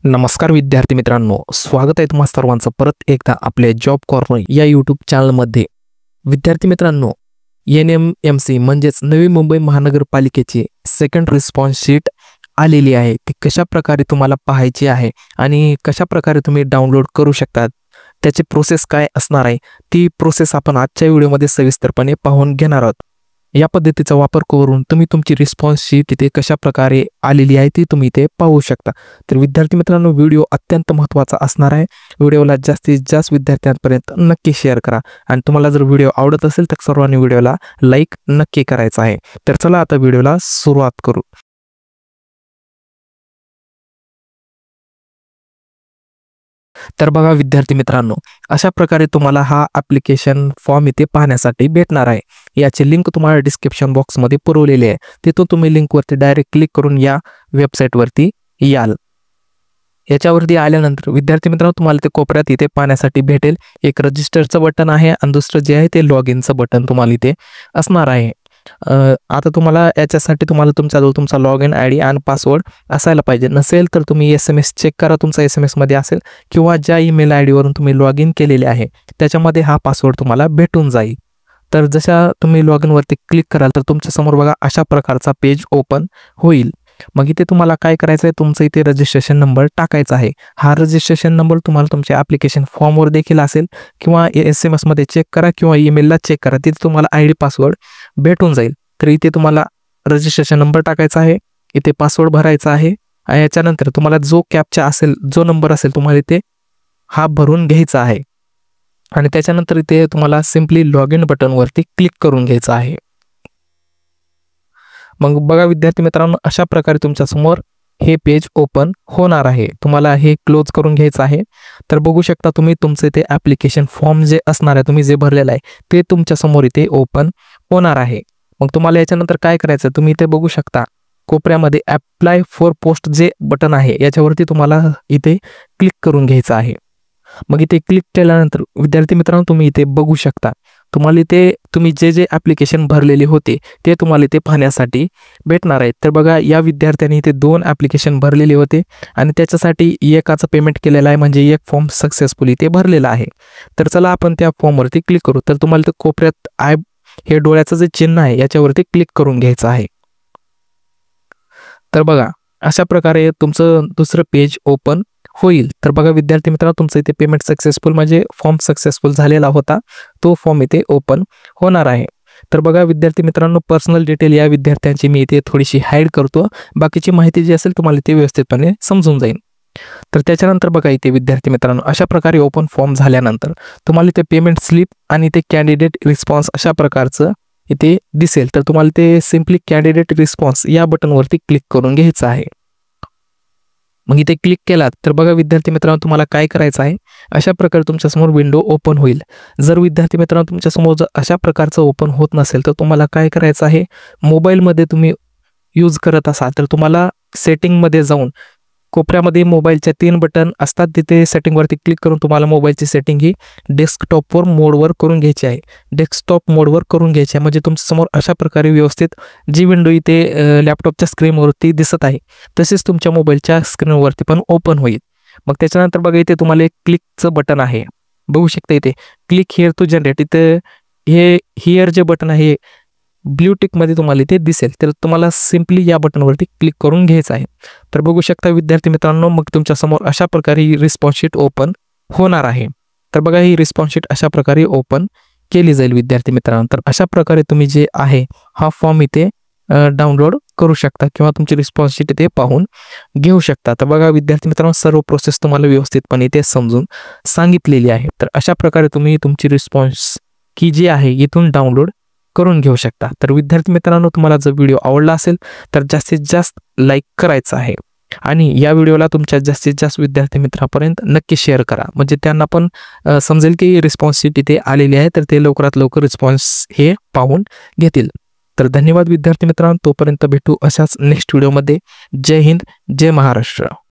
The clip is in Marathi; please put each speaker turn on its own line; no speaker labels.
नमस्कार विद्यार्थी मित्रांनो, स्वागत आहे तुम्हा सर्वांचं परत एकदा आपल्या जॉब कॉर्नर या यूट्यूब चॅनलमध्ये। विद्यार्थी मित्रांनो, NMMC म्हणजेच नवी मुंबई महानगरपालिकेची सेकंड रिस्पॉन्स शीट आलेली आहे। ती कशा प्रकारे तुम्हाला पाहायची आहे आणि कशा प्रकारे तुम्ही डाउनलोड करू शकतात, त्याची प्रोसेस काय असणार आहे, ती प्रोसेस आपण आजच्या व्हिडिओमध्ये सविस्तरपणे पाहून घेणार आहोत। या पद्धतीचा वापर करून तुम्ही तुमची रिस्पॉन्स शीट इथे कशा प्रकारे आलेली आहे ती तुम्ही इथे पाहू शकता। तर विद्यार्थी मित्रांनो, व्हिडिओ अत्यंत महत्त्वाचा असणार आहे। व्हिडिओला जास्तीत जास्त विद्यार्थ्यांपर्यंत नक्की शेअर करा आणि तुम्हाला जर व्हिडिओ आवडत असेल तर सर्वांनी व्हिडिओला लाईक नक्की करायचा आहे। तर चला आता व्हिडिओला सुरुवात करू। तर बघा विद्यार्थी मित्रांनो, अशा प्रकारे तुम्हाला हा ॲप्लिकेशन फॉर्म इथे पाहण्यासाठी भेटणार आहे। याची लिंक तुम्हाला डिस्क्रिप्शन बॉक्समध्ये पुरवलेली आहे। तिथून तुम्ही लिंकवरती डायरेक्ट क्लिक करून या वेबसाईटवरती याल। याच्यावरती आल्यानंतर विद्यार्थी मित्रांनो, तुम्हाला ते कोपऱ्यात इथे पाहण्यासाठी भेटेल एक रजिस्टरचं बटन आहे आणि दुसरं जे आहे ते लॉग इनचं बटन तुम्हाला इथे असणार आहे। आता तुम्हाला याच्यासाठी तुमच्याजवळ तुमचा लॉग इन ID आणि पासवर्ड असायला पाहिजे। नसेल तर तुम्ही SMS चेक करा, तुमचा SMS मध्ये असेल किंवा ज्या ईमेल ID वरून तुम्ही लॉग इन केलेले आहे त्याच्यामध्ये हा पासवर्ड तुम्हाला भेटून जाईल। तर जशा तुम्ही लॉग इन वरती क्लिक कराल तर तुमच्या समोर बघा अशा प्रकारचा पेज ओपन होईल। मग इथे तुम्हाला काय करायचं आहे, तुमचा इथे रजिस्ट्रेशन नंबर टाकायचा आहे। हा रजिस्ट्रेशन नंबर तुम्हाला तुमच्या ॲप्लिकेशन फॉर्मवर देखील असेल किंवा SMS मध्ये चेक करा किंवा ईमेलला चेक करा, तिथे तुम्हाला ID पासवर्ड भेटून जाईल। तर इथे तुम्हाला रजिस्ट्रेशन नंबर टाकायचा आहे, इथे पासवर्ड भरायचा आहे आणि याच्यानंतर तुम्हाला जो कॅप्चा असेल, जो नंबर असेल तुम्हाला इथे हा भरून घ्यायचा आहे आणि त्याच्यानंतर इथे तुम्हाला सिम्पली लॉग इन बटनवरती क्लिक करून घ्यायचं आहे। मग बघा विद्यार्थी मित्रांनो, अशा प्रकारे तुमच्या समोर हे पेज ओपन होणार आहे। तुम्हाला हे क्लोज करून घ्यायचं आहे। तर बघू शकता तुम्ही तुमचे इथे ॲप्लिकेशन फॉर्म जे असणार आहे, तुम्ही जे भरलेलं आहे ते तुमच्या समोर इथे ओपन होणार आहे। मग तुम्हाला याच्यानंतर काय करायचं, तुम्ही इथे बघू शकता कोपऱ्यामध्ये अप्लाय फॉर पोस्ट जे बटन आहे याच्यावरती तुम्हाला इथे क्लिक करून घ्यायचं आहे। मग इथे क्लिक केल्यानंतर विद्यार्थी मित्रांनो, तुम्ही इथे बघू शकता तुम्हाला इथे तुम्ही जे ॲप्लिकेशन भरलेले होते ते तुम्हाला इथे पाहण्यासाठी भेटणार आहे। तर बघा या विद्यार्थ्यांनी इथे 2 ॲप्लिकेशन भरलेले होते आणि त्याच्यासाठी एकाचं पेमेंट केलेलं आहे, म्हणजे एक फॉर्म सक्सेसफुली ते भरलेला आहे। तर चला आपण त्या फॉर्मवरती क्लिक करू। तर तुम्हाला ते कोपऱ्यात हे डोळ्याचं जे चिन्ह आहे याच्यावरती क्लिक करून घ्यायचं आहे। तर बघा अशा प्रकारे तुमचं दुसरं पेज ओपन होईल। तर बघा विद्यार्थी मित्रांनो, तुमचं इथे पेमेंट सक्सेसफुल म्हणजे फॉर्म सक्सेसफुल झालेला होता, तो फॉर्म इथे ओपन होणार आहे। तर बघा विद्यार्थी मित्रांनो, पर्सनल डिटेल या विद्यार्थ्यांची मी इथे थोडीशी हाईड करतो, बाकीची माहिती जी असेल तुम्हाला इथे व्यवस्थितपणे समजून जाईल। तर त्याच्यानंतर बघा इथे विद्यार्थी मित्रांनो, अशा प्रकारे ओपन फॉर्म झाल्यानंतर तुम्हाला इथे पेमेंट स्लिप आणि ते कॅन्डिडेट रिस्पॉन्स अशा प्रकारचं इथे दिसेल। तर तुम्हाला ते सिम्पली कॅन्डिडेट रिस्पॉन्स या बटनवरती क्लिक करून घ्यायचं आहे। मग इथे क्लिक केलात तर बघा विद्यार्थी मित्रांनो, तुम्हाला काय करायचं आहे, अशा प्रकारे तुमच्या समोर विंडो ओपन होईल। जर विद्यार्थी मित्रांनो तुमच्या समोर जर अशा प्रकारचं ओपन होत नसेल तर तुम्हाला काय करायचं आहे, मोबाईलमध्ये तुम्ही यूज करत असाल तर तुम्हाला सेटिंगमध्ये जाऊन कोपऱ्यामध्ये मोबाईलच्या 3 बटन असतात, तिथे सेटिंगवरती क्लिक करून तुम्हाला मोबाईलची सेटिंग ही डेस्कटॉपवर मोडवर करून घ्यायची आहे। डेस्कटॉप मोडवर करून घ्यायची आहे म्हणजे तुमच्या समोर अशा प्रकारे व्यवस्थित जी विंडो इथे लॅपटॉपच्या स्क्रीनवरती दिसत आहे तसेच तुमच्या मोबाईलच्या स्क्रीनवरती पण ओपन होईल। मग त्याच्यानंतर बघा इथे तुम्हाला एक क्लिकचं बटन आहे, बघू शकता इथे क्लिक हिअर टू जनरेट, इथे हे हिअर जे बटन आहे ब्ल्यू टिकमध्ये तुम्हाला इथे दिसेल। तर तुम्हाला सिम्पली या बटनवरती क्लिक करून घ्यायचं आहे। तर बघू शकता विद्यार्थी मित्रांनो, मग तुमच्या समोर अशा प्रकारे ही रिस्पॉन्स शीट ओपन होणार आहे। तर बघा ही रिस्पॉन्स शीट अशा प्रकारे ओपन केली जाईल विद्यार्थी मित्रांनो। तर अशा प्रकारे तुम्ही जे आहे हा फॉर्म इथे डाउनलोड करू शकता किंवा तुमची रिस्पॉन्स शीट इथे पाहून घेऊ शकता। तर बघा विद्यार्थी मित्रांनो, सर्व प्रोसेस तुम्हाला व्यवस्थितपणे इथे समजून सांगितलेली आहे। तर अशा प्रकारे तुम्ही तुमची रिस्पॉन्स की जी आहे इथून डाउनलोड करून घेऊ शकता। तर विद्यार्थी मित्रांनो, तुम्हाला जर व्हिडिओ आवडला असेल तर जास्तीत जास्त लाईक करायचं आहे आणि या व्हिडिओला तुमच्या जास्तीत जास्त विद्यार्थी मित्रांपर्यंत नक्की शेअर करा, म्हणजे त्यांना पण समजेल की रिस्पॉन्स शीट इथे आलेली आहे, तर ते लवकरात लवकर रिस्पॉन्स हे पाहून घेतील। तर धन्यवाद विद्यार्थी मित्रांनो, तोपर्यंत भेटू अशाच नेक्स्ट व्हिडिओमध्ये। जय हिंद, जय महाराष्ट्र।